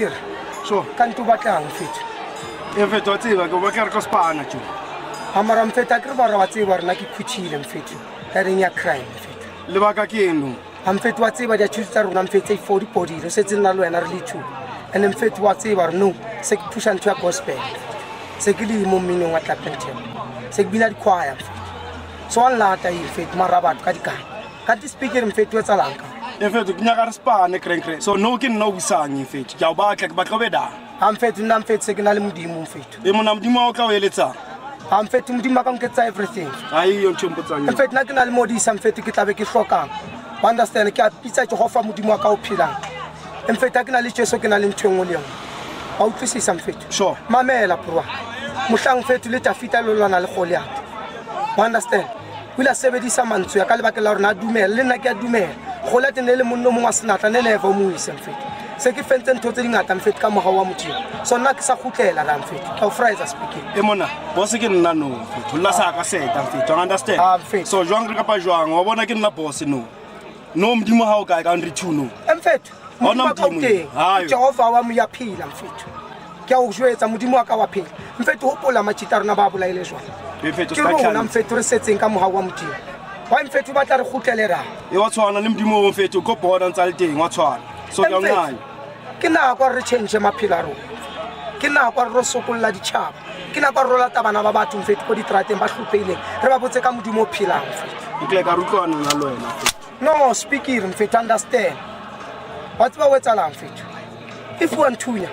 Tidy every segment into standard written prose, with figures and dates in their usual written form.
speaker. So, Kan tu batlang fit. mfethu wa tseba ke ba ka re ko spana tjo. Amara mfethu ke ba ra wa tseba rena ke khutshile mfethu. Ka reng ya crime mfethu. Lebaka ke eno. Mfethu wa tseba dia tshutsa rona mfethu 40 body re setse nna le wena re le two. And mfethu wa tseba no se ke pusha ntwa gospel. Se ke le mo mmino wa tlapenthe. Se ke bina di choir mfethu. So alla ta yi mfethu mara batho ka dikana. Ka di speaker mfethu wa tsalanga. Mfethu ke nyaka re spane krenkre. So no ke nna o busangi mfethu. Ke a ba tla ke ba tlobeda. Mfethu nna mfethu se ke na le modimo mfethu. E mona modimo o tla o eletsa. Mfethu modimo ka nketsa everything. Ai yo ntshompotsang. Mfethu na ke na le modisa mfethu ke tlabe ke hlokang. Understand ke a pitsa ke hofa modimo wa ka o philang. Mfethu ke na le Jesu ke na le ntweng o le yona. A utlwisisa mfethu. Sure. Mamela bro. Mohlang mfethu le tafita lo lwana le Goliath. Understand? Wila sebedisa mantswe ya ka le bakela rona dumela le nna ke a dumela. Goliath ne le monno mongwa senatla ne never mo ise mfethu. Se ke fentse ntho tse dingata mfethu ka moga wa motho. So nna ke sa khutlela la mfethu. Ka Friday speaking. E mona boss ke nna no mfethu. La sa ka seta mfethu. Understand? Mfethu. So jwang re ka pa jwang wa bona ke nna boss no. No modimo ha o ka ka nri thuno. Mfethu. Ona modimo. Hayo. Jehova wa mo ya phila mfethu. Ke a o jwetsa modimo wa ka wa phila. Mfethu hopola machita rona ba bolaile jwang. Mfethu Ke ska rona tlhana. mfethu re setseng ka moga wa motho. Wa mfethu ba tla re khutlelera. E wa tshwana le modimo o mfethu ko bona ntsa le teng wa tshwana. So ke ngani. Ke na kwa re change maphela ro. Ke na kwa re sokolla di chapa. Ke na kwa re la tabana ba batho mfethu ko di trateng ba hlupheile. Re ba botse ka modimo o philang mfethu. Ikle ka rutlwana na lo wena. No, speaking mfethu understand. What's ba wetsalang mfethu? If one tunya,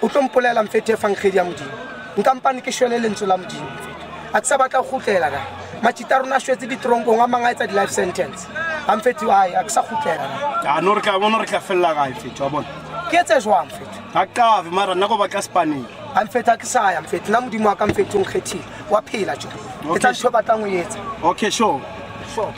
o tlo mpolela mfethu e fang khedi ya modimo. Nkampane ke shwele lentswe la modimo mfethu. A tsa batla go khutlela la. Machita rona shwetse di tronkong a manga etsa di life sentence. Mfethu ai a ka sa khutlela. Ya no re ka bona re ka fella ga mfethu wa bona. Ke etse jwang mfethu? Ha ka ve mara nna go ba ka Spanish. Mfethu a ke sa ya mfethu na modimo wa ka mfethu ngkhethile. Wa phela jo. Ke tla tsho batlang o etsa. Okay, sure. Sure.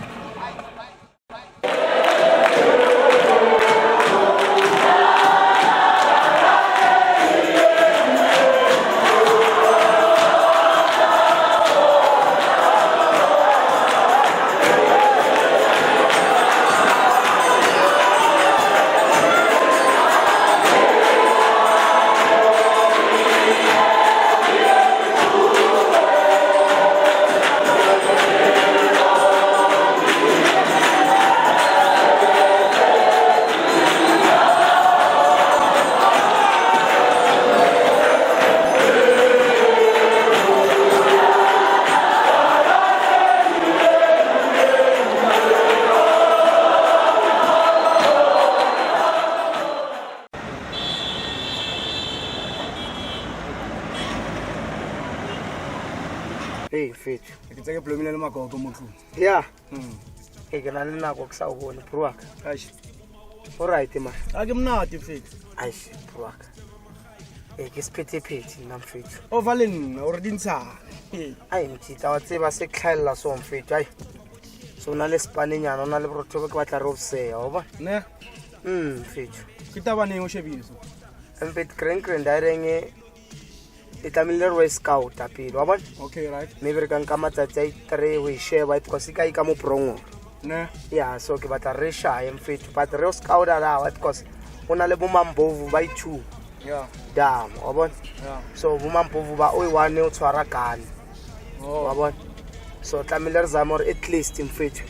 Hey mfethu. Ke tseke blomile le magogo mo tlung. Yeah. E ke na le nako ke sa o bone proaka. Aish. Alright man. A ke mnati mfethu. Aish proaka. E ke sphethe na mfethu. O valen o re dintshana. Ai mtita wa tseba se tlhaella so mfethu ai. So na le spanenyana ona le borotho ke batla re obseya o ba. Ne? Mfethu. Ke taba neng o shebiso? Mfethu kren direnge e tlamile re scout apile wa bona. Okay, right. Maybe re ka nka matsatsi a 3 we share ba because ka mo prongo. Ne? Yeah, so ke batla re shaye mfethu but re scout ara because ona le bomambovu ba i2. Yeah. Dam wa bona. Yeah. So bomambovu ba o one o tshwara gun. Wa bona. So tlamile re zama re at least mfethu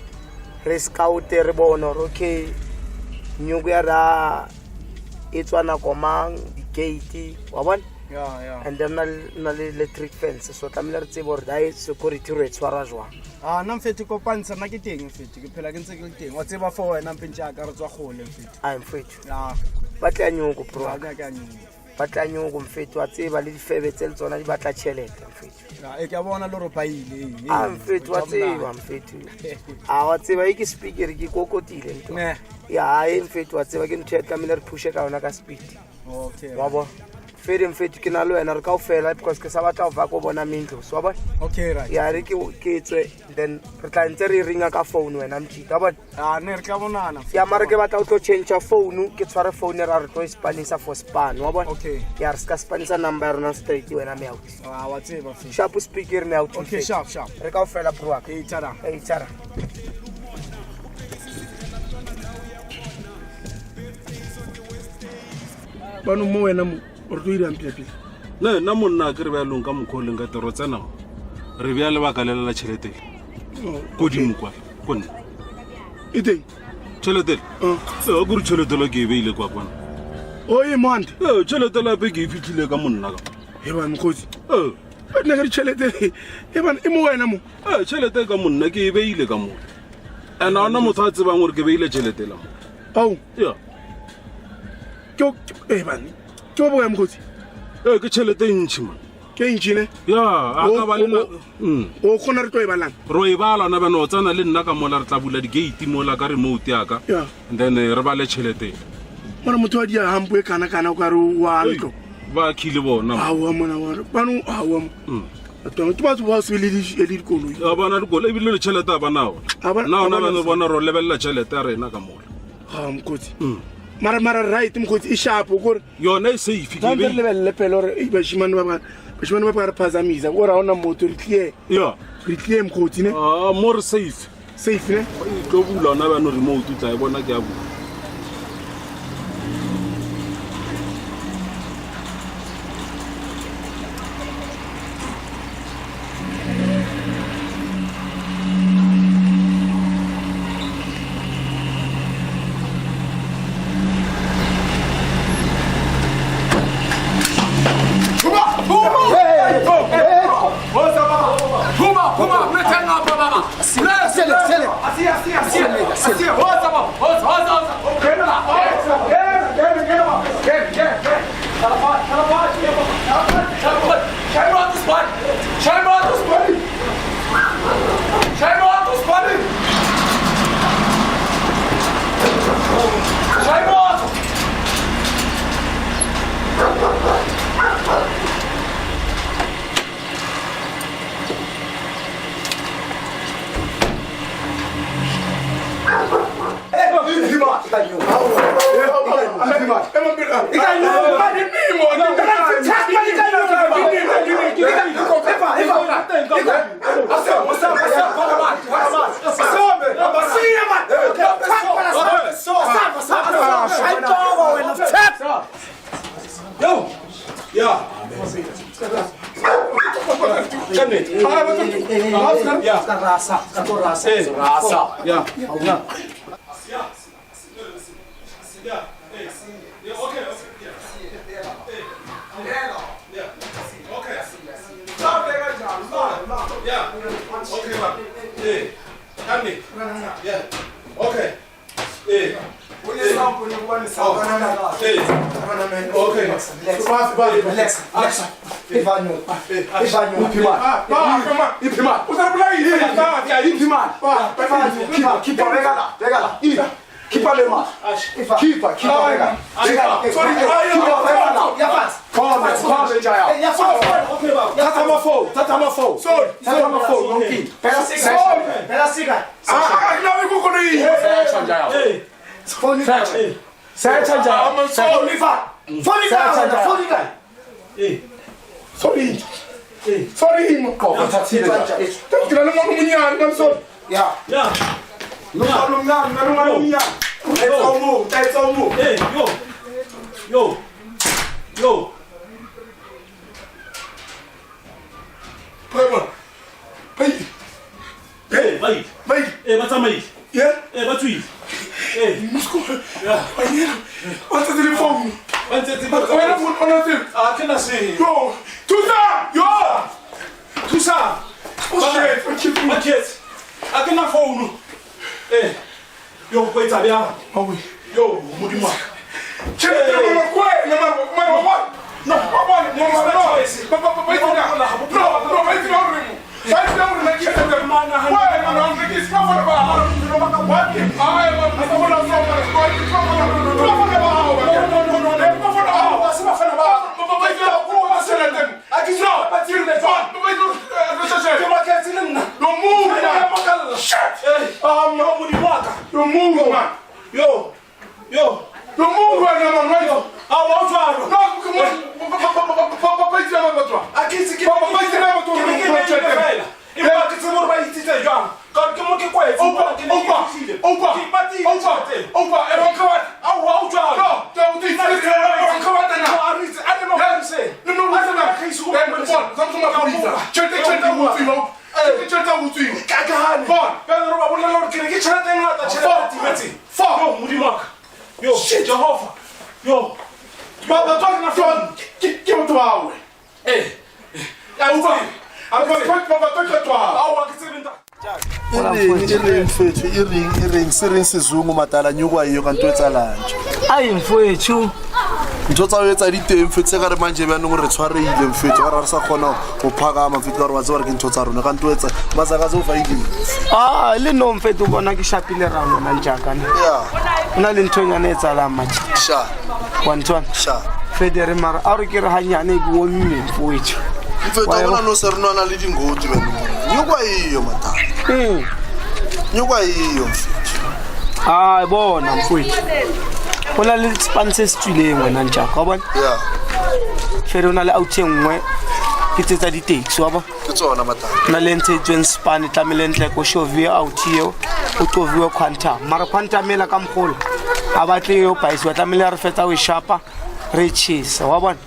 re scout re bona okay nyuku ya ra etswana komang di gate wa bona. Yeah. And then na le electric fence so tlamile re tsebo re dai security re tshwara jwa. Na mfethu kopantsha na ke teng mfethu ke phela ke ntse ke le teng wa tseba for wena mpentja ka re tswa gole mfethu. Ai mfethu. Ya. Batla nyuku bro. Ka nyuku. Batla nyuku mfethu wa tseba le difebe tse tsona di batla chelete mfethu. Ya e ke bona le ro paile. Mfethu wa tseba mfethu. Wa tseba ke speaker ke kokotile nto. Ne. Ya mfethu wa tseba ke nthe tlamile re pushe ka ona ka speed. Okay. Wa bona. Fere mfethu ke na le wena re ka o fela because ke sa batla o va go bona mindlo so ba. Okay, right. Ya re ke tswe then re tla ntse re ringa ka phone wena mtshita ba. Ne re ka bonana. Ya mara ke batla o tlo change phone ke tshware phone ra re tlo ispanisa for span wa bona. Okay. Ya re ska spanisa number rona straight wena me out. Wa tseba mfethu. Sharp speaker me out. Okay, sharp. Re ka o fela bro wa. Hey tara. Bano mo wena mo o re ira mpile pile. Ne na monna ke re ba lonka mokholeng ka tero tsena. Re bya le bakalela chelete. Go di mokwa. Kone. Iteng. Chelete. So go re chelete la ke beile kwa kwana. O e month. Chelete la pe ke fitlhile ka monna ka. He ba mkhotsi. Nna ke chelete. He ba e mo wena mo. Chelete ka monna ke beile ka mo. Ana ona motho a tsebang gore ke beile chelete la mo. Au. Ya. Ke e ba ni. Ke bo ya mkhotsi. Ke chelete ntshi man. Ke injine. Ya, aka ba le o khona re tlo e balang. Ro e bala na bana o tsana le nna ka mola re tla bula di gate mo la ka remote ya ka. Yeah. And then re ba le chelete. Mona motho a dia hampo e kana o ka re wa ntlo. Ba khile bona. Hawa mona wa bano hawa mo. Atwa ke batho ba se le di koloi. Ya bana di koloi bile le chelete ba nao. Na ona bana bona ro lebella chelete ya rena ka mola. Ha mkhotsi. Mara right mkhotsi e sharp gore yona e safe ke be lebelle pelo re e ba shimane ba re phazamiza gore ona moto re clear. Ya. Re clear mkhotsi ne. More safe. Safe ne. Go bula na bana remote tla e bona ke a bula. Yo, Mudimaka. Yo, shit, Jehovah. Yo. Baba, talking na phone. Give it to our way. Hey. I'm going to Awa kitsinda. iring mfethu iring sizungu madala nyukwa hiyo kanto etsalanje Ai mfowethu ntho tsa o etsa diteng mfethu se ka re manje bana go re tshwareile mfethu ga re sa khona go phakama mfethu ka re batse ba re ke ntho tsa rona kanto etsa mazaka zo faile le no mfethu bona ke shapile rano na njakane yeah una le nthonyane etsalang machi sha sha federe mara a re ke re hanyane go mme mfowethu mfethu bona no se rena le dingoti bana nyukwa hiyo madala nyukwa hiyo mfethu bona mfowethu bona le sponsor stuleng wena njaka wa bona yeah fere ona le out engwe ke tsetsa di taxi wa ba ke tsona madala na le ntse span tlamele ntle ko shovia out hiyo o toviwe quantum mara quantum ela ka mkholo a batle yo paisi wa tlamele re fetsa we shapa re chisa wa bona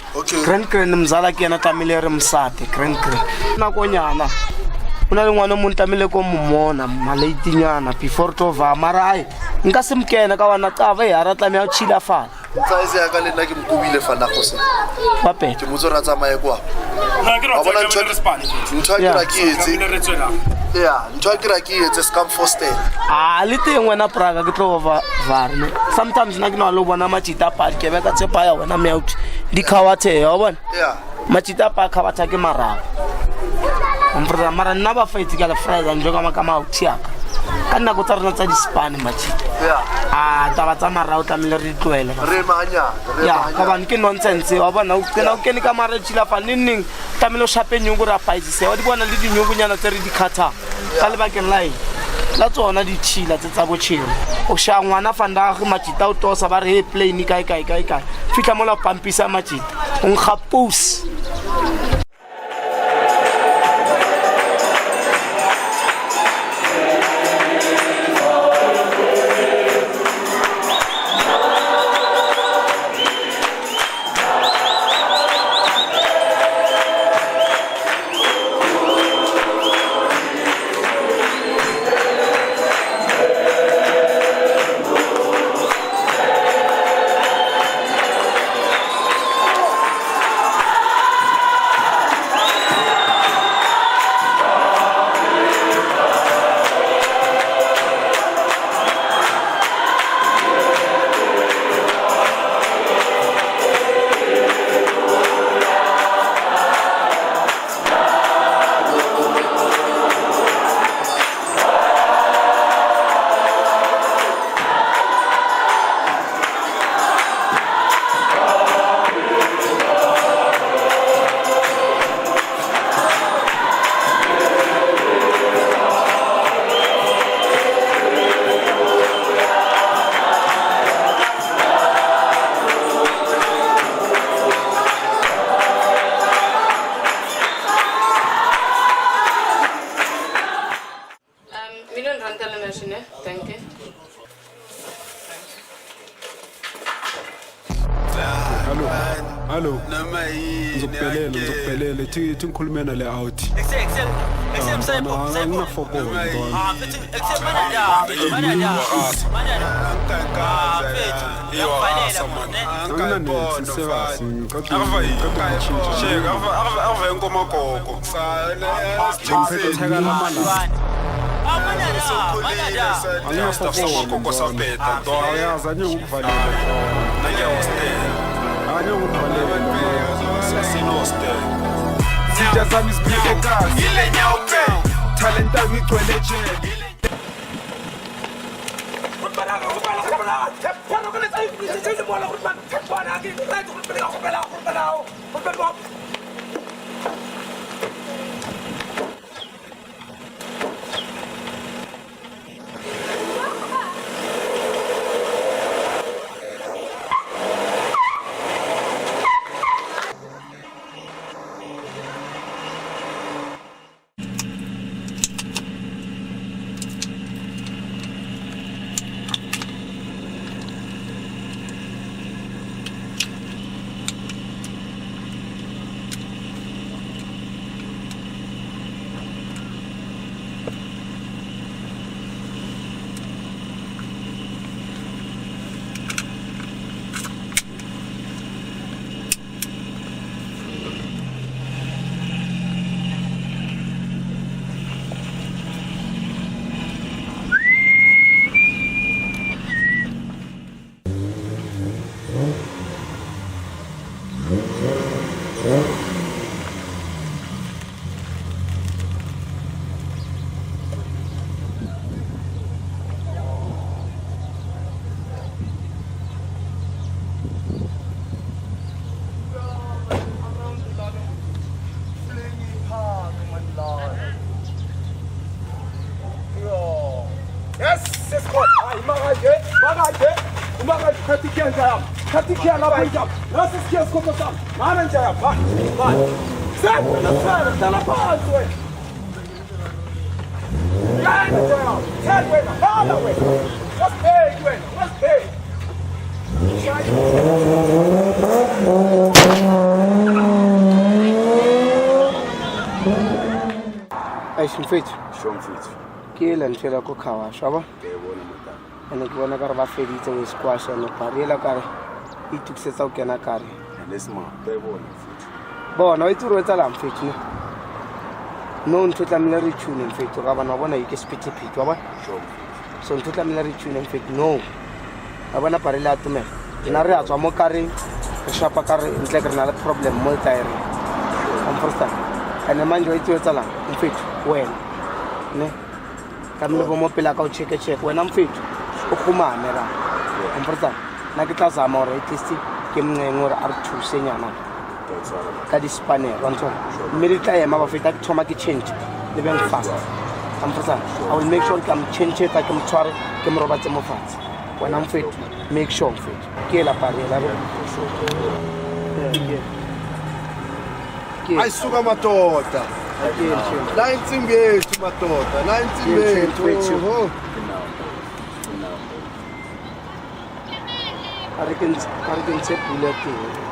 grand mzala ke yana tlamele re msate grand na konyana una le ngwana mo ntamele ko mmona malaitinyana before to va mara ai nka se mkena ka wana tava ya ra tlamela chila fa tsaise ya ka le nna ke mkobile fa na go se wa pe ke motso ra tsamaye kwa Na ke ra bona tsaka le Spanish. ntho ke ra ke etse Re tswela. yeah ntho ke ra ke etse scam foster le teng wena praga ke tlo va varne sometimes na ke no lo bona machita pa ke be ka tsepa ya wena me out di khawathe ya bona yeah machita pa khawatha ke marao umprada mara nna ba fight ka la Friday njoka makama out ya ka nna go tsarona tsa di Spani machita yeah taba tsa marao tlamele re tlwele re mahanya ya ka bana ke nonsense wa bona o kena ka mara tshila fa nning tlamele o shape nyungu ra paisi se wa di bona le di nyungunyana tse re di khatha ka le bakeng line la tsona di tshila tse tsa botshelo o sha ngwana fanda ga machita o tosa ba re plane kai fitla mola pampisa machita o ngapus Thank you. Hallo. Ngizokuphelele tingikhulumena le out. Mfethu Sho mfethu. ke le ntshela ko khawa shaba Ngiyabona madam. ene ke bona ka re ba feditse we squash ene pariela ka re e tukisetsa o kena ka re Lesma, ngiyabona mfethu. bona wa itse re wetsalang mfethu ne no ntho tlamile re tune mfethu ka bana bona ke spitipit wa bona Sho. so ntho tlamile re tune mfethu no ba bona pariela atumela nna re a tswa mo ka re re shapa ka re ntle ke re na le problem mo tire understand ene manje wa itse wetsalang mfethu wena ne tlamile bo mo pela ka o check wena mfethu o khumane ra understand na ke tla zama gore at least ke mngenge gore a re thuse nyana ka di-spanner wa ntshwana mme di tla ema ba feta ke thoma ke change le beng fast understand I will make sure ke am change ta ke mo tshware ke mo robatse mo fatshe wena mfethu make sure mfethu ke la pariela re Ai suka madoda. La insimbi yethu madoda, la insimbi yethu. Oh. are ke ntshe pula teng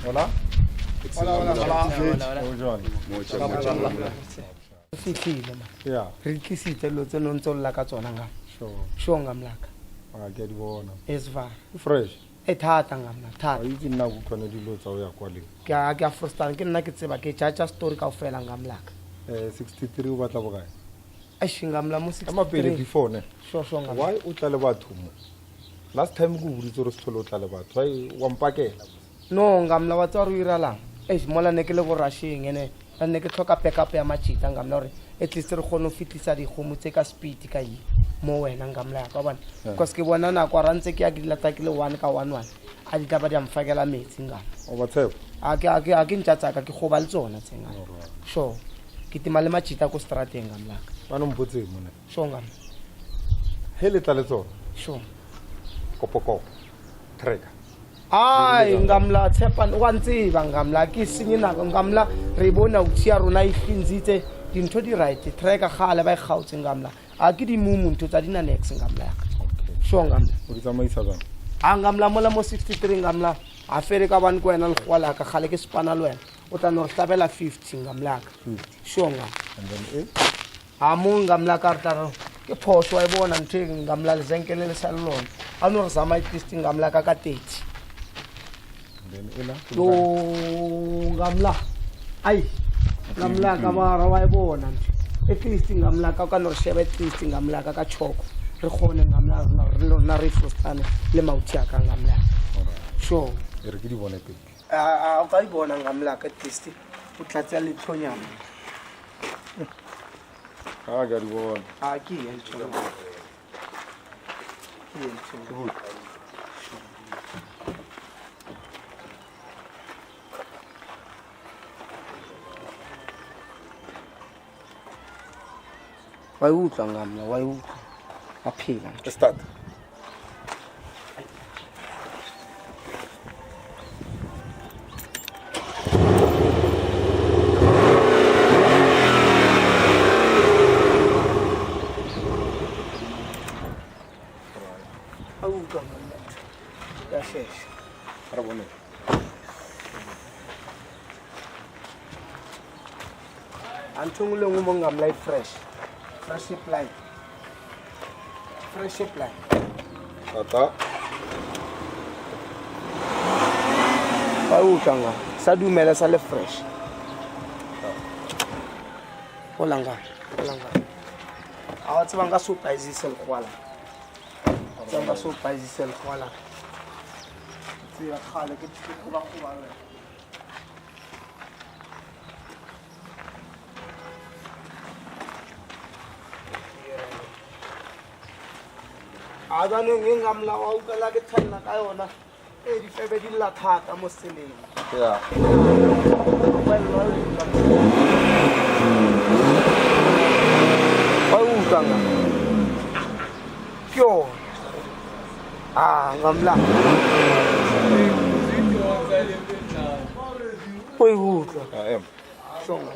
Hola. fihlile ma Yeah. re tlisitse dilo tse no ntse o lla ka tsona nga Sure. ngamlaka Ke a di bona. esva Fresh. e thata ngamla Ga thata itse nna go tshwane dilo tsa o ya kwa le. ke a frustana ke nna ke tseba ke jaja story ka o fela ngamlaka 63 o batla bokae? a shingamla mo Ka mapele 63 before ne. sure ngamla Why o tla le batho mo? Last time go buditse re se tlhole o tla le batho. Why wa mpakela? no ngamla wa tswa re iralang mola ne ke le go rushing ene ne ke tlhoka backup ya machita ngamla gore at least re kgone go fitlisa dikgomo tse ka speed ka yi mo wena ngamla ya ka bona because ke bona nako a rantse ke ya ke dilata ke le 1 ka 1 a di tla ba di amfakela metsi ngam O ba tshepo? a ke ntjatsaka ke goba le tsona tse ngam sure ke tima le machita ko strateng ngamla Ba no mpotse mo ne. sure ngam He le tla le tsona. sure Kopoko. Treka. ai ngamla tshepa wa ntsiba ngamla ke sinye nako ngamla re bona utshia rona e finzitse dintho di right tracker gale ba e gautse ngamla a ke di mumu ntho tsa dina next ngamla ya Okay. sure ngamla O di tsamaisa jang? a ngamla mola mo 63 ngamla a fere ka ban ko wena le gwala ka gale ke spana le wena o tla no re tlabela 50 ngamla ka sure ngamla And then a mo ngamla ka rtaro ke phoso wa e bona ntho ngamla le zenkele le sa lona a no re zama e twisting ngamla ka 30 then ela. yo ngamla ai ngamla ka mara wa e bona at least ngamla ka no re shebe at least ngamla ka choko re gone ngamla re lona re frustane le mauti ya ka ngamla sure E re ke di bone pele. a ka bona ngamla ka at least o tlatsa le tlhonyana Ah, ke a di bona. a ke ye ntho wa utlwa ngamla wa utlwa aphila Start. wa utlwa ngamla ya sheshe Ra bone. anthong le ngwe mo ngamla e fresh supply fresh supply Tata. wa utlwa nga sa dumela sa le fresh olanga a wa tseba nka surprise le kwala tsanga surprise le kwala tsia khale ke ba le adane ngamla wa ukala ke tshwana ka yona e di febe di la thata mo seleng Yeah. wa ukanga kyo ngamla oi ukla I am. songa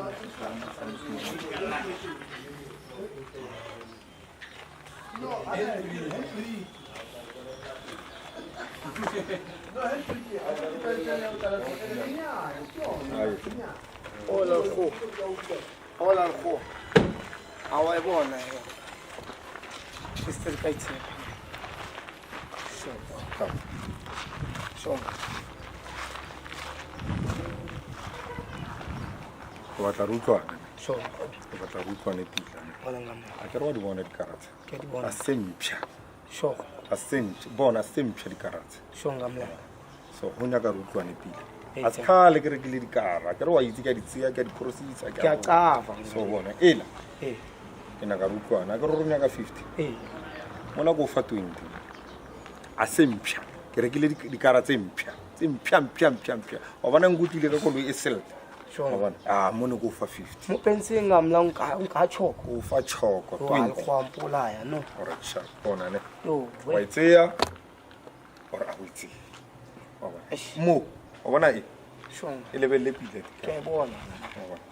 Hola kho awa e bona yo sister kaitse so O batla re utlwane. so O batla re utlwane pila. bona ngamla A ke re wa di bona dikarata. ke di bona A sempša. so A sempša. Bona sempša dikarata. so ngamla So ho nyaka re utlwane pila. Ee, A tshale ke re ke le dikara. Ke re wa itse ka ditsia ka di process ke a qava So bona ela. eh Ke na ka re utlwane. A ke re nyaka 50. eh Mona go fa 20. A sempša. Ke re ke le dikara tse mpša. Tse mpša. Wa bona ngutile ka koloi e sel. so Wa bona. Mona go fa 50. mo penseng ngamla nka choko O fa choko wa le 20. khwampola ya no Alright, sharp. Bona ne. yo Wa itseya. Ora a o itse. Wa bona. Mo. Wa bona e. so E lebelle pile. ke bona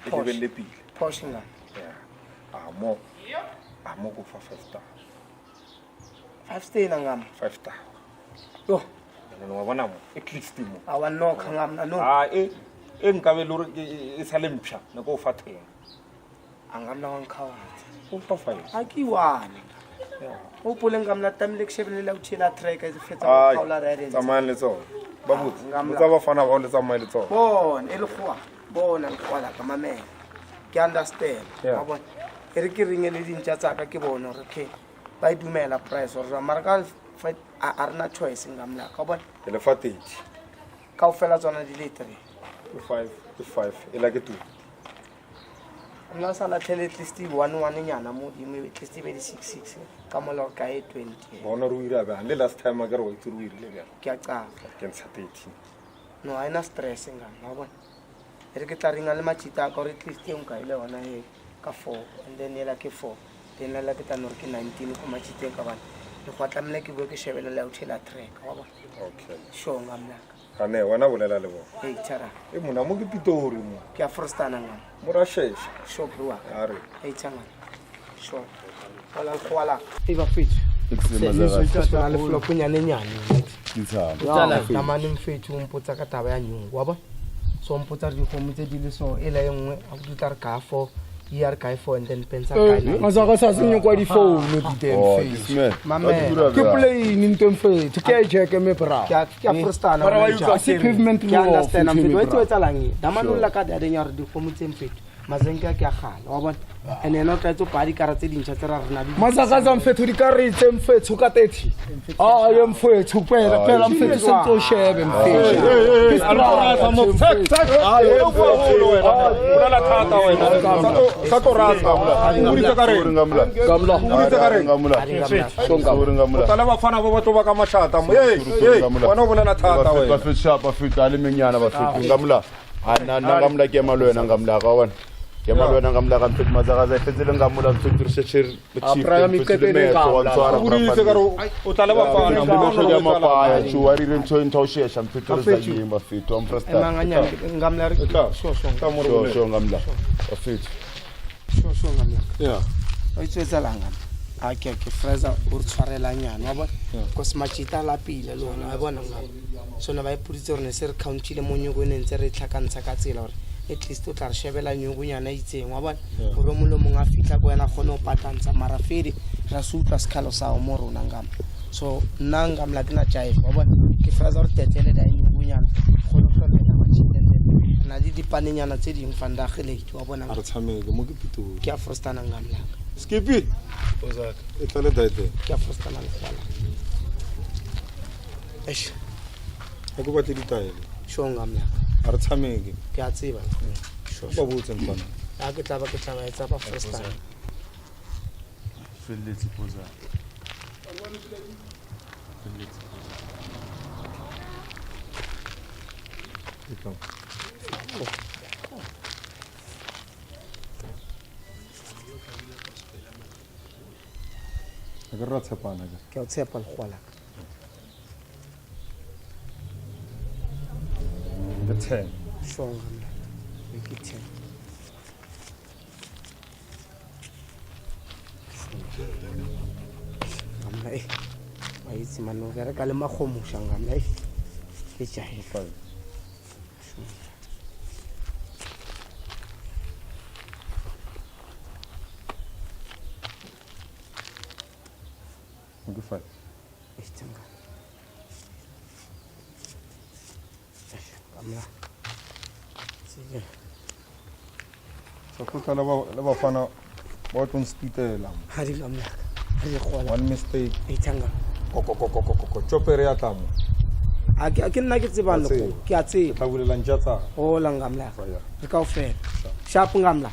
E lebelle pile. poshinga Yeah. Mo go fa 5 star. 5 stay na ngam 5 star. yo wa bona mo at least mo awanokha ngamna no nkabe lore e sa le mpsha nako o fa theng angamna wankhawathi o fa fa akiwane upule ngamla tamile kushebelela uthela track ezifetsa ngaphaula ride tsamaya le tsona ba botse botsa Bafana ba le tsamaya le tsona bona elkhwa bona nkwala ka mamela ke understand wa bona ere ke ringele dintja tsaka ke bona re ke ba idumela price or marka fight arna choice ngamla ka bona le fa 30 ka ofela tsona di le 3 5 ela ke 2 mla sala tele at least 1 nyana mo di me at least be 6 ka mola ka 20 bona ru ira ba le last time agara wa ituru ile bya ke a tsa ke ntsha 30 no haina stress ngam wa bona ere ke tla ringa le machita ka at least e nka ile ona he ka 4 and then ela ke 4 then ela ke tanor ke 19 ko machite ka bana le go tlamela ke bo ke shebela la uthela track wa bona okay sho ngamla ane wana bolela le bona hey tshara e mona mo ke pitori mo ke a frustana ngam mora shesha sho bro are hey tsanga sho wala khwala e ba fit sesizwe le flop nyane nyane Ngitsana. ya mani mfethu umpotsa ka taba ya nyungu wa bona so mpotsa di khometse di le so ela engwe a go tla re ka fo ER kai for and then pensa kai Masaka sa sinyo kwa di phone di tem mame ke play ni ntem fe to ke check me pra ke a frustana para wa yuka si pavement ke understand am fe wetso etsalangi damano la ka da nyare di khometse mfethu mazenka ke a gala wa bona ene no tla tso padi kara tse dintšha tse ra rena di Masaka sa mfethu di karetse mfethu ka 30 ye mfethu phela mfethu sento shebe mfethu alorasa mo sak ayo la thata wena sa to rasa ngulisa ka re ngamla tala Bafana ba batlo ba ka mashata mo wana bolela thata wena ba fetsa ba fetsa le menyana ba fetsa ngamla ngamla ke malwena ngamla ka wana ke malwena ngamla ka mfetsa mazaka za fetsele ngamla mfetsa researcher ngulisa ka ro o tala Bafana ya mapaya chuari rento intoshesha mfetsa za yimba fetwa mfrasta manganya ngamla re sho ngamla ba fetsa sho ngamla o itsetsalanga a ke freza o tshwarela nyana wa bona ko smachita la pile le ona wa bona ngam so na ba ipuditse rene se re countile mo nyugo ne ntse re tlhakantsha ka tsela hore at least o tla re shebela nyugo nyana itseng wa bona gore molo mong a fitla go yena gone o patantsa mara fedi ra sutlwa skalo sa o mo rona ngam so nangam la kena jive wa bona ke freza re tetele da nyugo nyana gone go tlholela machine na di dipanenyana tse ding fanda gelete wa bona re tshameke mo ke pitori ke a frustana ngam la skipi ozak etale daite ke a frustana le kwala eish go batle ditaele sho ngam la re tshameke ke a tseba sho ba botse mfana a ke tla etsa ba frustana felletse poza agar ra tshepana ke a tshepa le kwala the 10 sho ngam la ke 10 ngam la ba itse mano ga re ka le magomusha ngam la ke jahe fa Good fight. So kuta la Bafana ba tlo nspitela. ha di ngam la ha di khola One mistake. itanga Ko chopere ya tamo. a ke nna ke tsebang le ke a tseba Tla bulela ntjatsa. o la ngam la re ka ofela sharp ngam la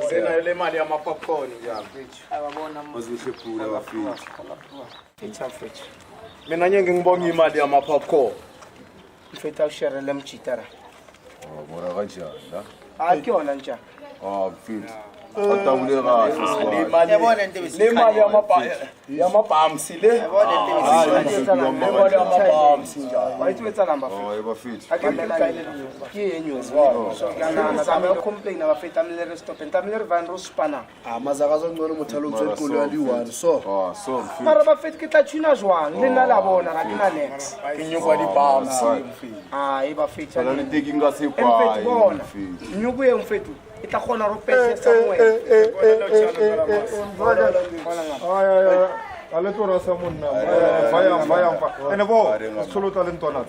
Sena ile mali ya popcorn ya bazihlepula bafethu fetcha mina nyenge ngibonga imali ya popcorn mfetha ushare le mchitara bora kanjani la a ke yona ntsha mfethu atabule kahle le mali ya ya mabhamsi le maza ka zongcono motho a lo tswe kolo ya di-one so mara bafeti ke tla tuna jwang le nna la bona ga ke na nex ke nyokwa dibhamsi ai bafeti bona nyoko e mfetu e tla kgona go pesa ale tora sa monna vaya ene bo solota le ntwana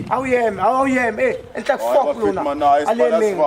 Awuyeme, enhle fuck lona. Ale meng.